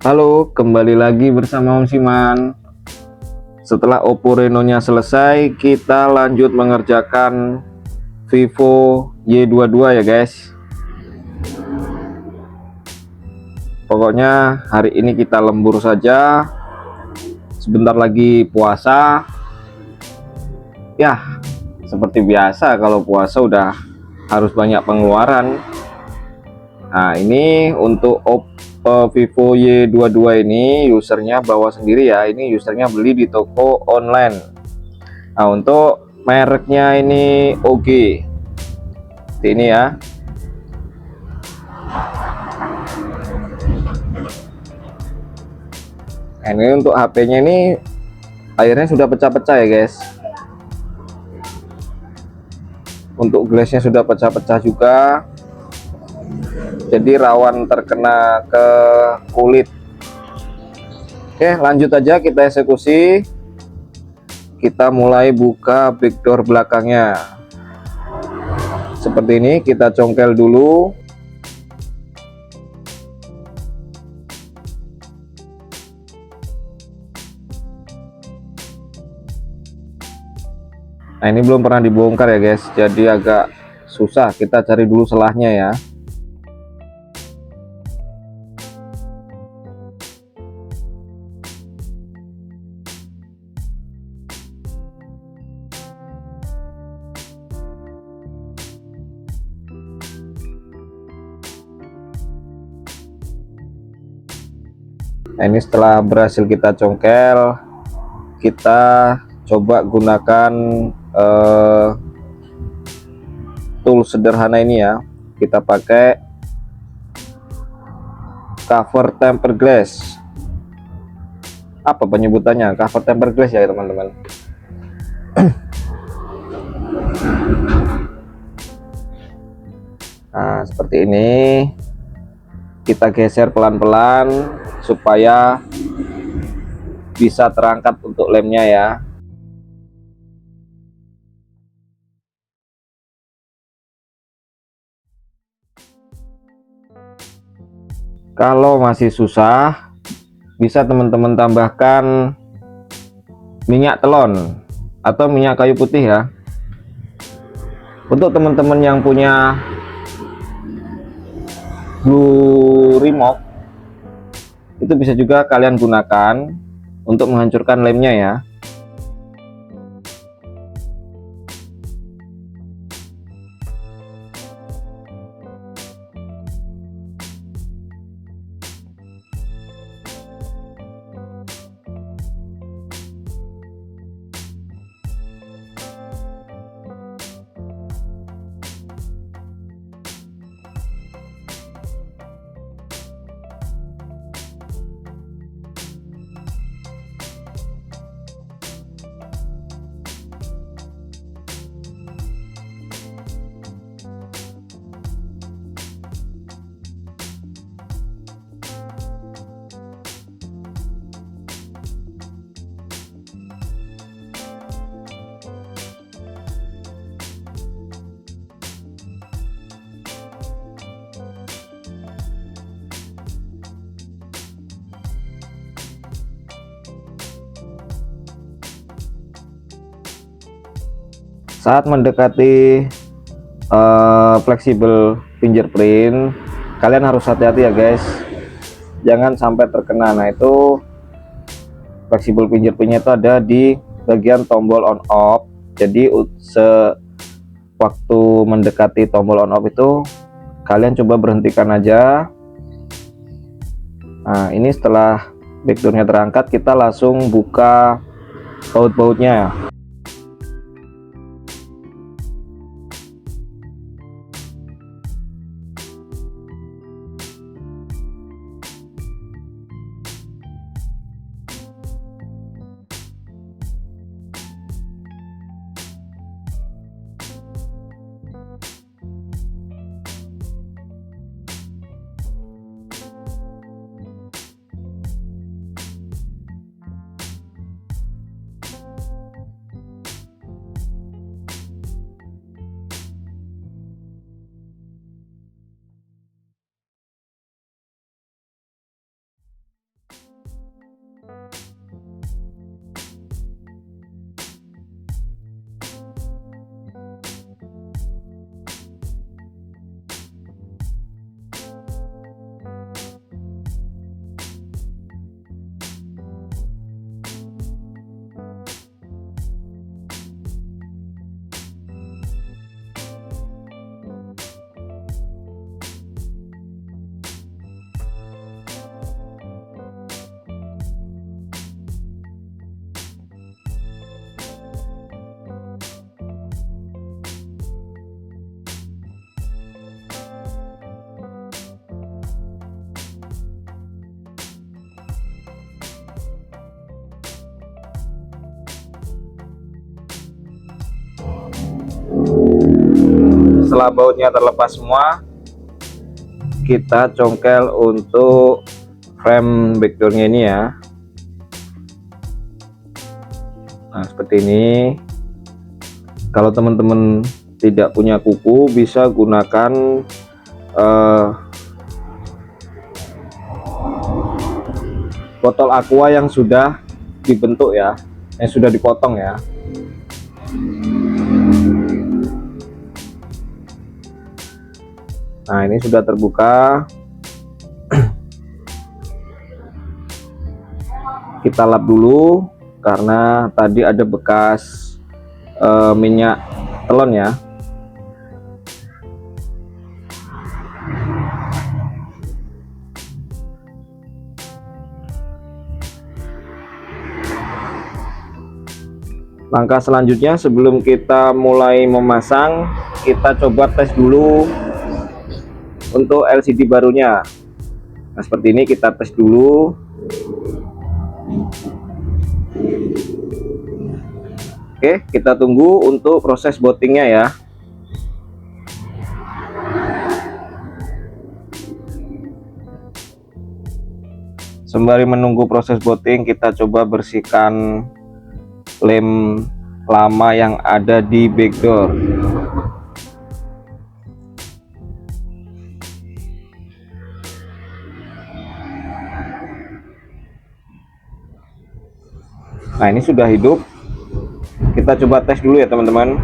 Halo, kembali lagi bersama Om Siman. Setelah Oppo Reno-nya selesai, kita lanjut mengerjakan Vivo Y22 ya guys. Pokoknya hari ini kita lembur saja. Sebentar lagi puasa. Ya, seperti biasa kalau puasa udah harus banyak pengeluaran. Nah, ini untuk Vivo Y22 ini usernya bawa sendiri ya. Ini usernya beli di toko online. Nah, untuk mereknya ini OG. Ini ya. Nah, ini untuk HP-nya ini airnya sudah pecah-pecah ya guys. Untuk glassnya sudah pecah-pecah juga. Jadi rawan terkena ke kulit. Oke, lanjut aja kita eksekusi. Kita mulai buka backdoor belakangnya. Seperti ini, kita congkel dulu. Nah, ini belum pernah dibongkar ya guys, jadi agak susah. Kita cari dulu selahnya ya. Nah, ini setelah berhasil kita congkel, kita coba gunakan tool sederhana ini ya. Kita pakai cover tempered glass. Apa penyebutannya? Cover tempered glass ya teman-teman. Nah, seperti ini. Kita geser pelan-pelan supaya bisa terangkat untuk lemnya ya. Kalau masih susah, bisa teman-teman tambahkan minyak telon atau minyak kayu putih ya. Untuk teman-teman yang punya blue remote, itu bisa juga kalian gunakan untuk menghancurkan lemnya ya. Saat mendekati fleksibel fingerprint, kalian harus hati-hati ya guys, jangan sampai terkena. Nah, itu fleksibel fingerprintnya itu ada di bagian tombol on off. Jadi waktu mendekati tombol on off itu kalian coba berhentikan aja. Nah, ini setelah backdoornya terangkat, kita langsung buka baut-bautnya. Setelah bautnya terlepas semua, kita congkel untuk frame backdoornya ini ya. Nah seperti ini. Kalau teman-teman tidak punya kuku, bisa gunakan botol aqua yang sudah dibentuk ya, yang sudah dipotong ya. Nah ini sudah terbuka. Kita lap dulu karena tadi ada bekas minyak telon ya. Langkah selanjutnya sebelum kita mulai memasang, kita coba tes dulu untuk LCD barunya. Nah seperti ini kita tes dulu. Oke, kita tunggu untuk proses bootingnya ya. Sembari menunggu proses booting, kita coba bersihkan lem lama yang ada di backdoor. Nah ini sudah hidup. Kita coba tes dulu ya teman-teman.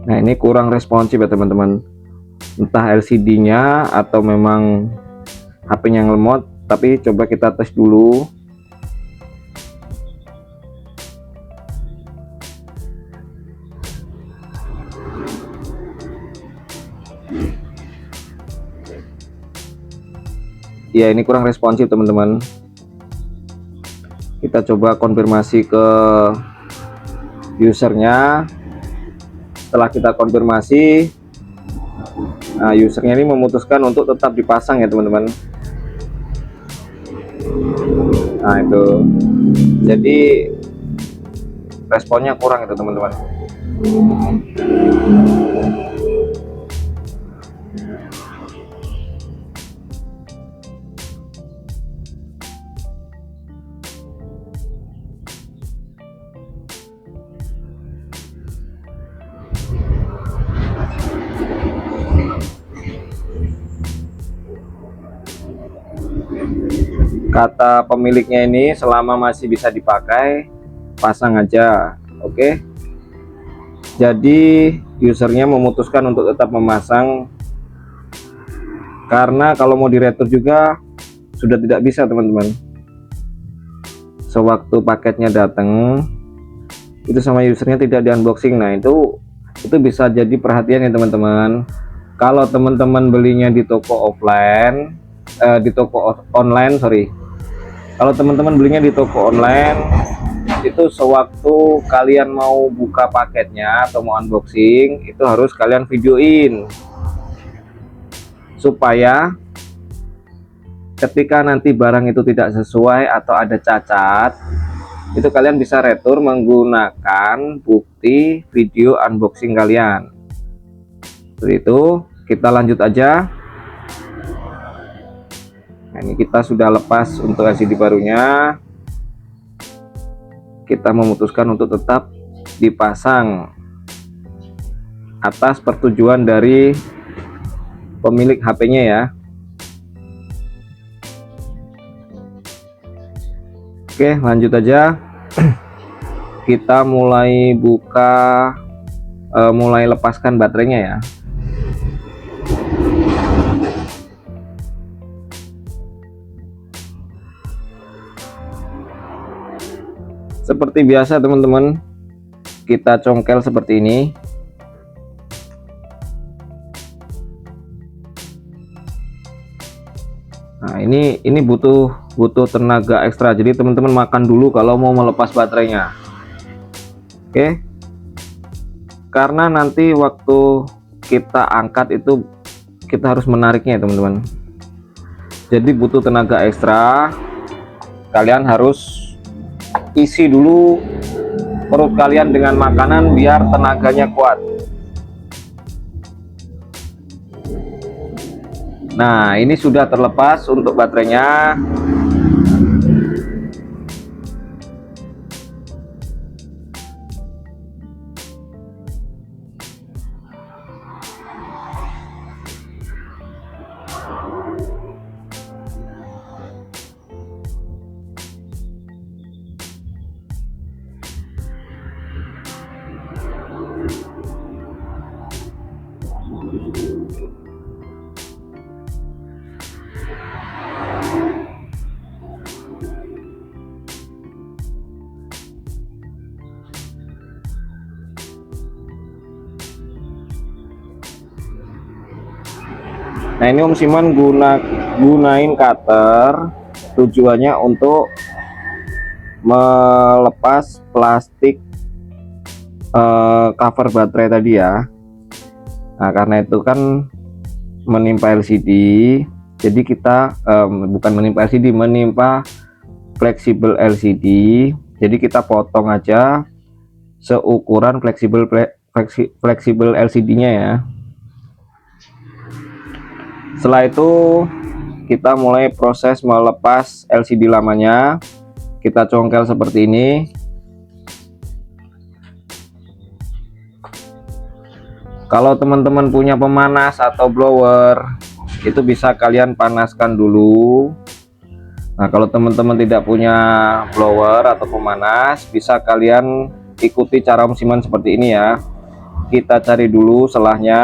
Nah ini kurang responsif ya teman-teman, entah LCD-nya atau memang HP-nya yang lemot, tapi coba kita tes dulu. Ya ini kurang responsif teman-teman. Kita coba konfirmasi ke usernya. Setelah kita konfirmasi, nah usernya ini memutuskan untuk tetap dipasang ya teman-teman. Nah itu jadi responnya kurang itu teman-teman. Kata pemiliknya ini selama masih bisa dipakai, pasang aja. Oke. Jadi usernya memutuskan untuk tetap memasang karena kalau mau diretur juga sudah tidak bisa teman-teman. Sewaktu paketnya datang itu sama usernya tidak di unboxing. Nah itu bisa jadi perhatian ya teman-teman. Kalau teman-teman belinya di toko offline, di toko online, sorry. Kalau teman-teman belinya di toko online, itu sewaktu kalian mau buka paketnya atau mau unboxing, itu harus kalian videoin supaya ketika nanti barang itu tidak sesuai atau ada cacat, itu kalian bisa retur menggunakan bukti video unboxing kalian. Seperti itu. Kita lanjut aja. Nah, ini kita sudah lepas untuk LCD barunya. Kita memutuskan untuk tetap dipasang atas persetujuan dari pemilik HP-nya ya. Oke, lanjut aja. Kita mulai buka, mulai lepaskan baterainya ya. Seperti biasa teman-teman, kita congkel seperti ini. Nah, ini butuh tenaga ekstra. Jadi teman-teman makan dulu kalau mau melepas baterainya. Oke. Karena nanti waktu kita angkat itu kita harus menariknya, teman-teman. Jadi butuh tenaga ekstra. Kalian harus isi dulu perut kalian dengan makanan biar tenaganya kuat. Nah, ini sudah terlepas untuk baterainya. Nah, ini Om Siman gunain cutter, tujuannya untuk melepas plastik cover baterai tadi ya. Nah, karena itu kan menimpa LCD, jadi kita bukan menimpa LCD, menimpa fleksibel LCD. Jadi kita potong aja seukuran fleksibel LCD-nya ya. Setelah itu kita mulai proses melepas LCD lamanya. Kita congkel seperti ini. Kalau teman-teman punya pemanas atau blower, itu bisa kalian panaskan dulu. Nah, kalau teman-teman tidak punya blower atau pemanas, bisa kalian ikuti cara Om Siman seperti ini ya. Kita cari dulu selahnya,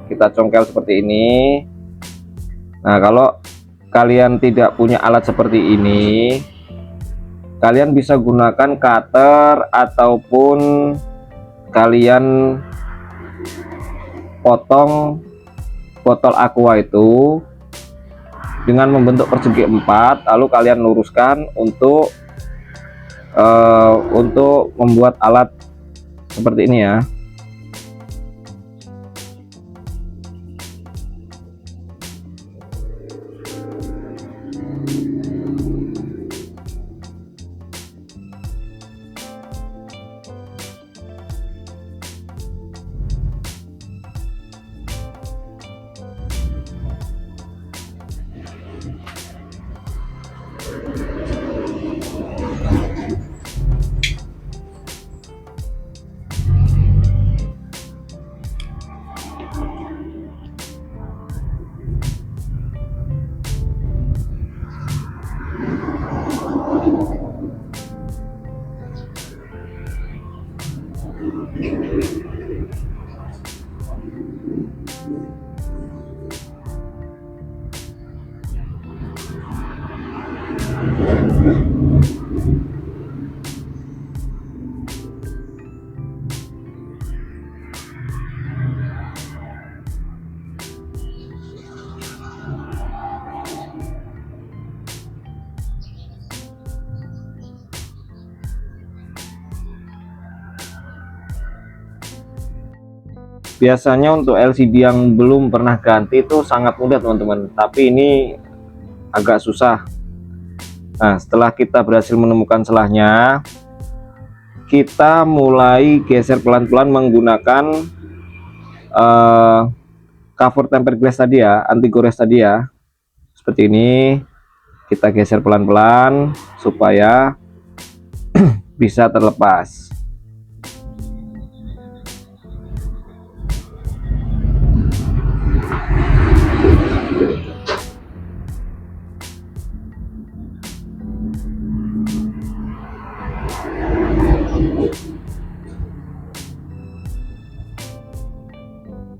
kita congkel seperti ini. Nah, kalau kalian tidak punya alat seperti ini, kalian bisa gunakan cutter ataupun kalian potong botol aqua itu dengan membentuk persegi 4, lalu kalian luruskan untuk membuat alat seperti ini ya. Biasanya untuk LCD yang belum pernah ganti itu sangat mudah teman-teman, tapi ini agak susah. Nah, setelah kita berhasil menemukan celahnya, kita mulai geser pelan-pelan menggunakan cover tempered glass tadi ya, anti gores tadi ya. Seperti ini, kita geser pelan-pelan supaya bisa terlepas.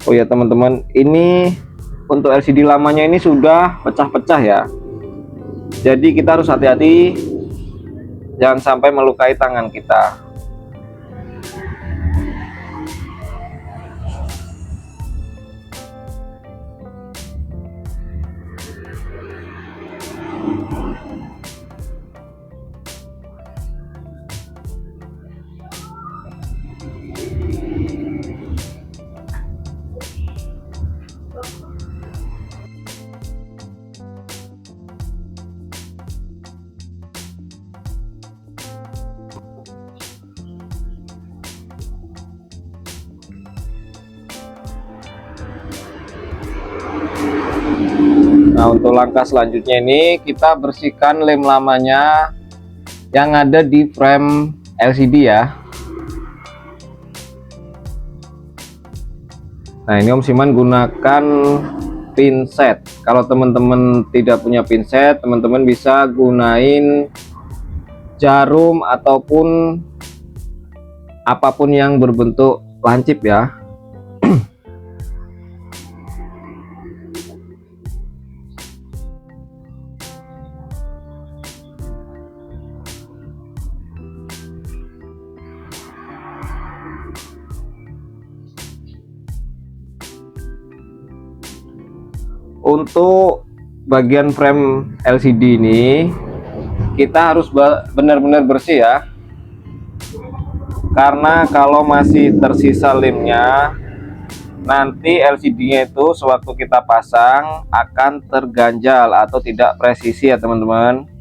Oh ya teman-teman, ini untuk LCD lamanya ini sudah pecah-pecah ya. Jadi kita harus hati-hati, jangan sampai melukai tangan kita. Nah, untuk langkah selanjutnya ini kita bersihkan lem lamanya yang ada di frame LCD ya. Nah, ini Om Siman gunakan pinset. Kalau teman-teman tidak punya pinset, teman-teman bisa gunain jarum ataupun apapun yang berbentuk lancip ya. Untuk bagian frame LCD ini kita harus benar-benar bersih ya, karena kalau masih tersisa lemnya, nanti LCD-nya itu sewaktu kita pasang akan terganjal atau tidak presisi ya teman-teman.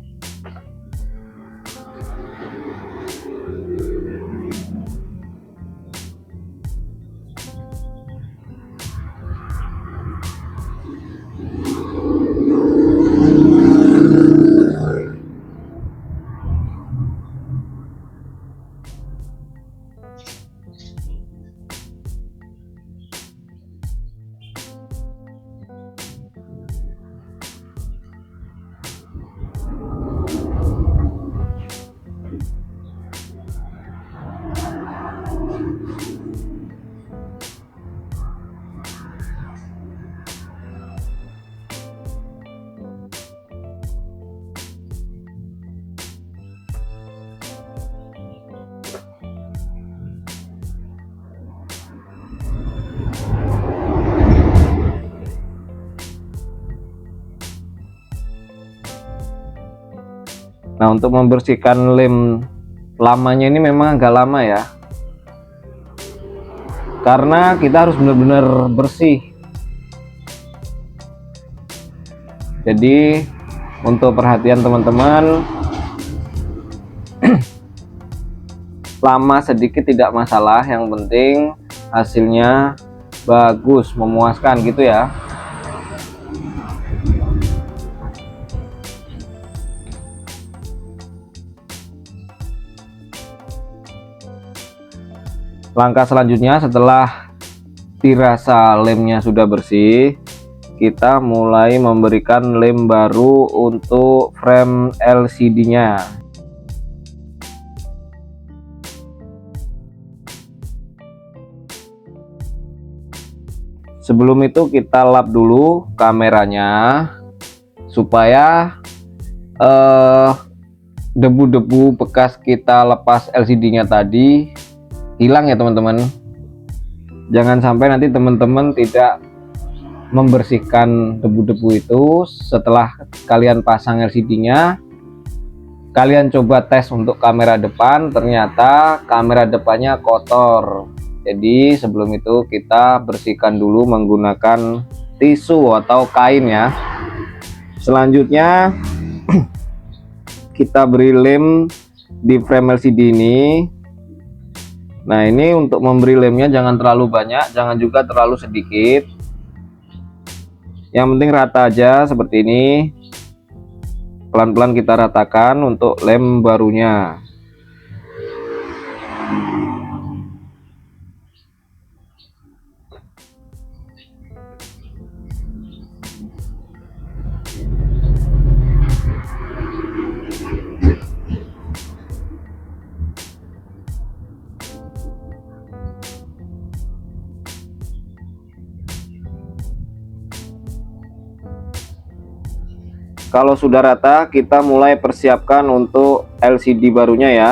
Nah, untuk membersihkan lem lamanya ini memang agak lama ya, karena kita harus benar-benar bersih. Jadi untuk perhatian teman-teman, lama sedikit tidak masalah, yang penting hasilnya bagus, memuaskan gitu ya. Langkah selanjutnya setelah dirasa lemnya sudah bersih, kita mulai memberikan lem baru untuk frame LCD-nya. Sebelum itu kita lap dulu kameranya supaya debu-debu bekas kita lepas LCD-nya tadi hilang ya teman-teman. Jangan sampai nanti teman-teman tidak membersihkan debu-debu itu setelah kalian pasang LCD-nya. Kalian coba tes untuk kamera depan, ternyata kamera depannya kotor. Jadi sebelum itu kita bersihkan dulu menggunakan tisu atau kain ya. Selanjutnya kita beri lem di frame LCD ini. Nah, ini untuk memberi lemnya jangan terlalu banyak, jangan juga terlalu sedikit. Yang penting rata aja seperti ini. Pelan-pelan kita ratakan untuk lem barunya. Kalau sudah rata, kita mulai persiapkan untuk LCD barunya ya.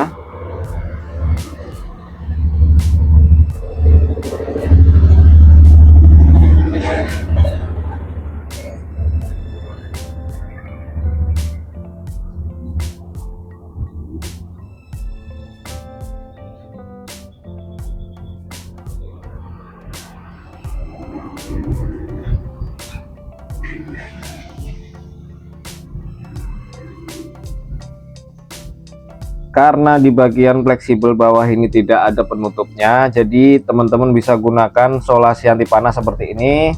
Karena di bagian fleksibel bawah ini tidak ada penutupnya, jadi teman-teman bisa gunakan solasi anti panas seperti ini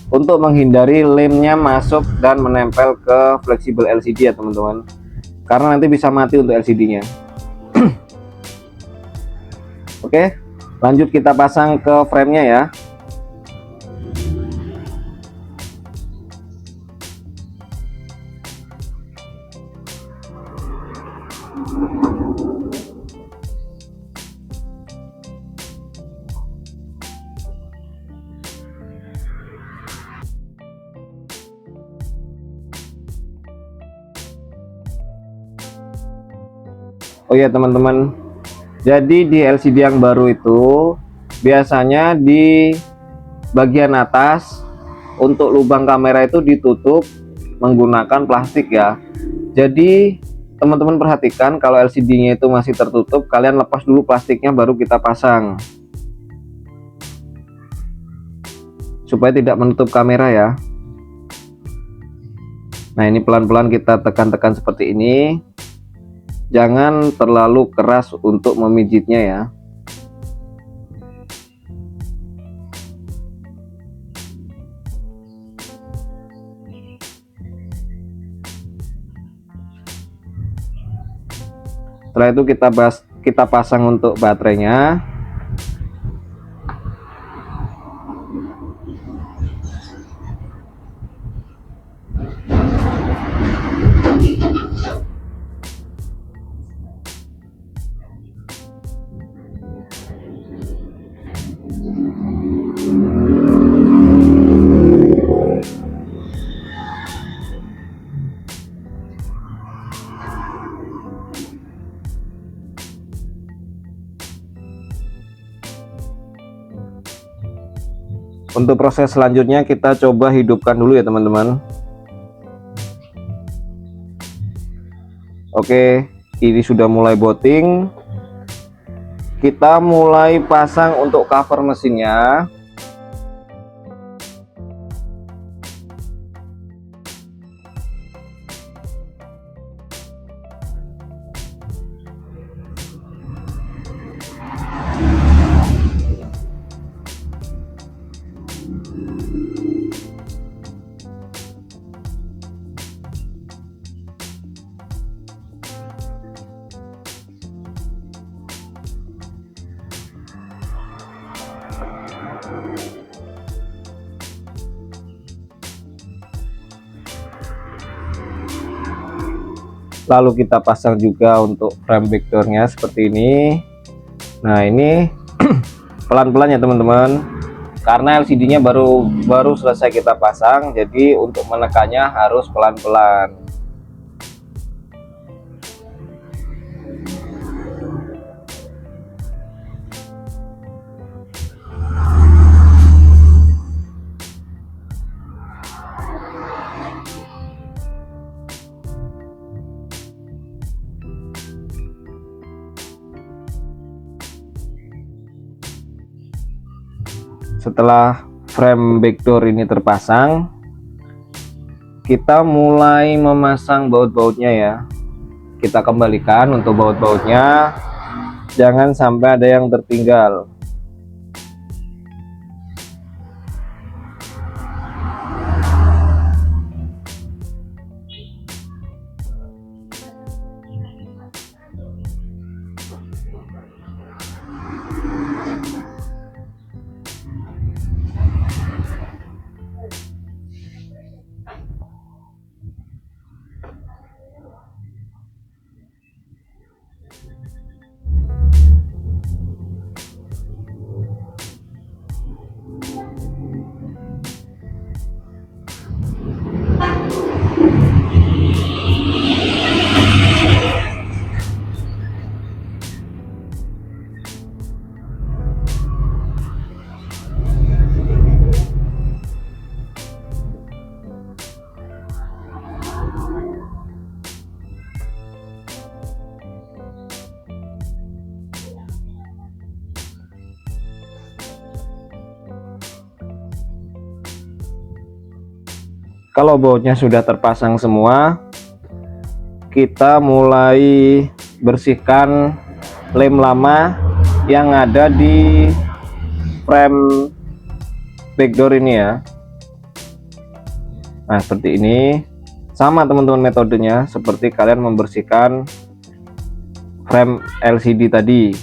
untuk menghindari lemnya masuk dan menempel ke fleksibel LCD ya teman-teman, karena nanti bisa mati untuk LCD-nya. Oke, lanjut kita pasang ke frame-nya ya. Oh ya teman-teman, jadi di LCD yang baru itu biasanya di bagian atas untuk lubang kamera itu ditutup menggunakan plastik ya. Jadi teman-teman perhatikan kalau LCD-nya itu masih tertutup, kalian lepas dulu plastiknya baru kita pasang supaya tidak menutup kamera ya. Nah ini pelan-pelan kita tekan-tekan seperti ini, jangan terlalu keras untuk memijitnya ya. Setelah itu kita pasang untuk baterainya. Untuk proses selanjutnya kita coba hidupkan dulu ya teman-teman. Oke, ini sudah mulai booting. Kita mulai pasang untuk cover mesinnya. Lalu kita pasang juga untuk frame backdoornya seperti ini. Nah ini pelan-pelan ya teman-teman, karena LCD-nya baru selesai kita pasang, jadi untuk menekannya harus pelan-pelan. Setelah frame backdoor ini terpasang, kita mulai memasang baut-bautnya ya. Kita kembalikan untuk baut-bautnya, jangan sampai ada yang tertinggal. Kalau bautnya sudah terpasang semua, kita mulai bersihkan lem lama yang ada di frame backdoor ini ya. Nah seperti ini, sama teman-teman metodenya seperti kalian membersihkan frame LCD tadi.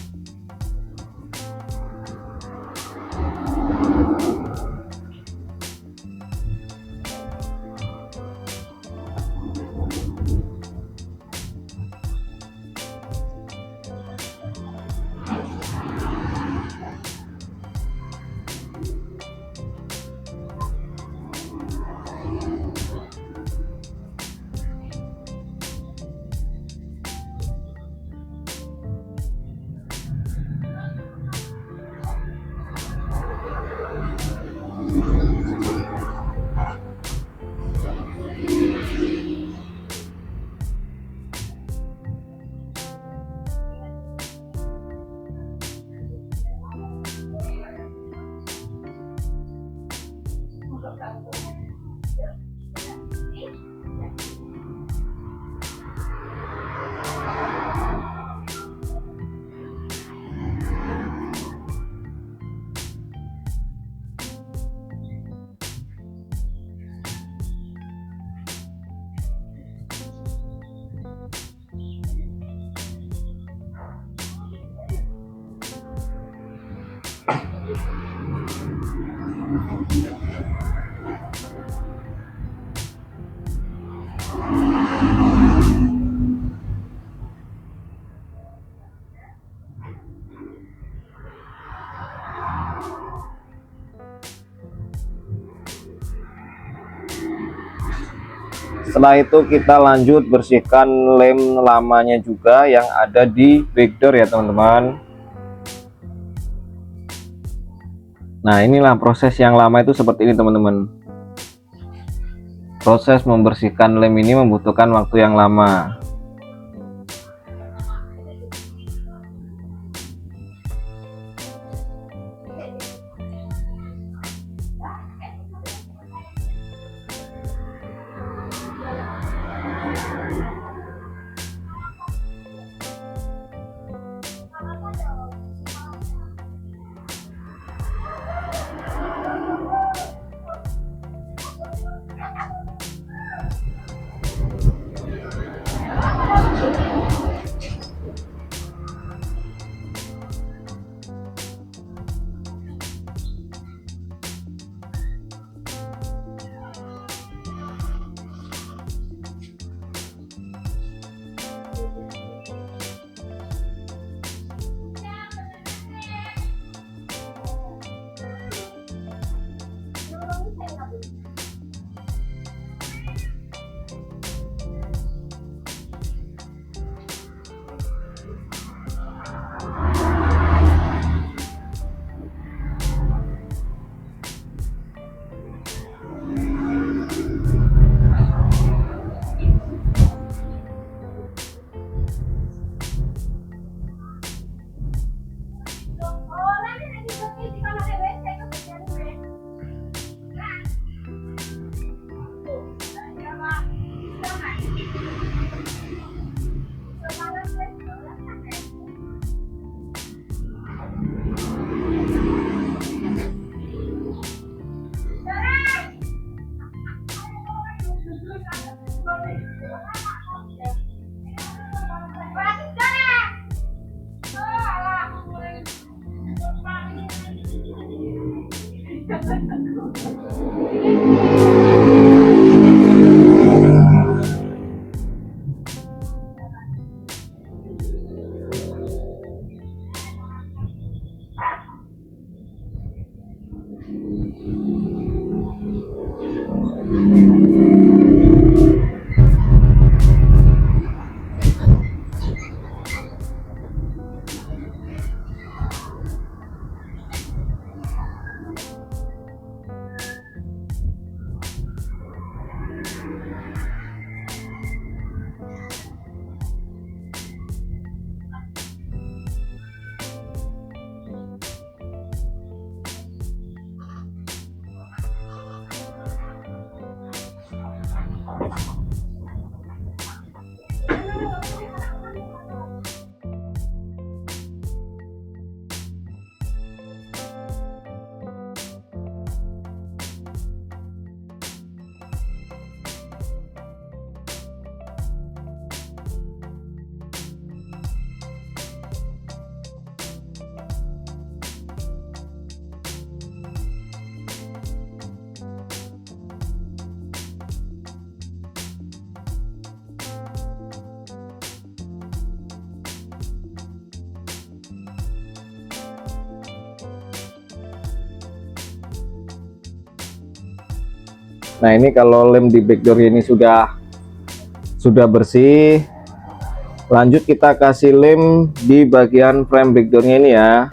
Setelah itu kita lanjut bersihkan lem lamanya juga yang ada di backdoor ya teman-teman. Nah inilah proses yang lama itu seperti ini teman-teman. Proses membersihkan lem ini membutuhkan waktu yang lama. Nah ini kalau lem di backdoor ini sudah bersih, lanjut kita kasih lem di bagian frame backdoornya ini ya.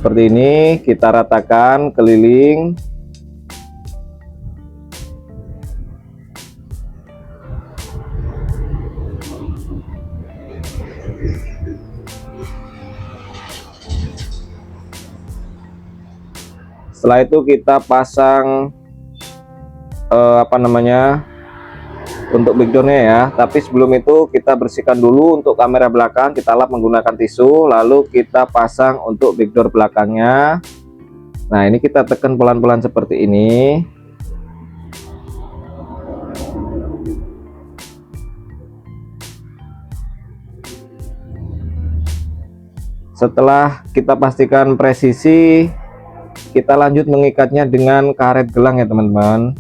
Seperti ini kita ratakan keliling. Setelah itu kita pasang untuk backdoornya ya. Tapi sebelum itu kita bersihkan dulu untuk kamera belakang, kita lap menggunakan tisu, lalu kita pasang untuk backdoor belakangnya. Nah ini kita tekan pelan-pelan seperti ini. Setelah kita pastikan presisi, kita lanjut mengikatnya dengan karet gelang ya teman-teman.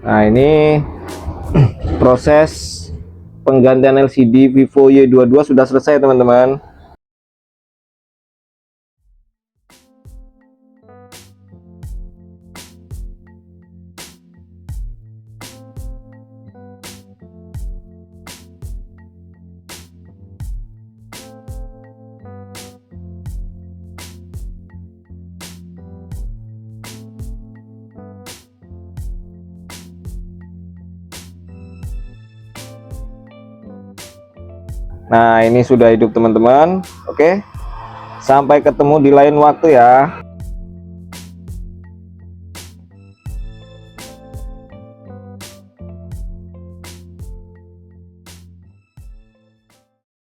Nah ini proses penggantian LCD Vivo Y22 sudah selesai teman-teman. Nah ini sudah hidup teman-teman. Oke, sampai ketemu di lain waktu ya.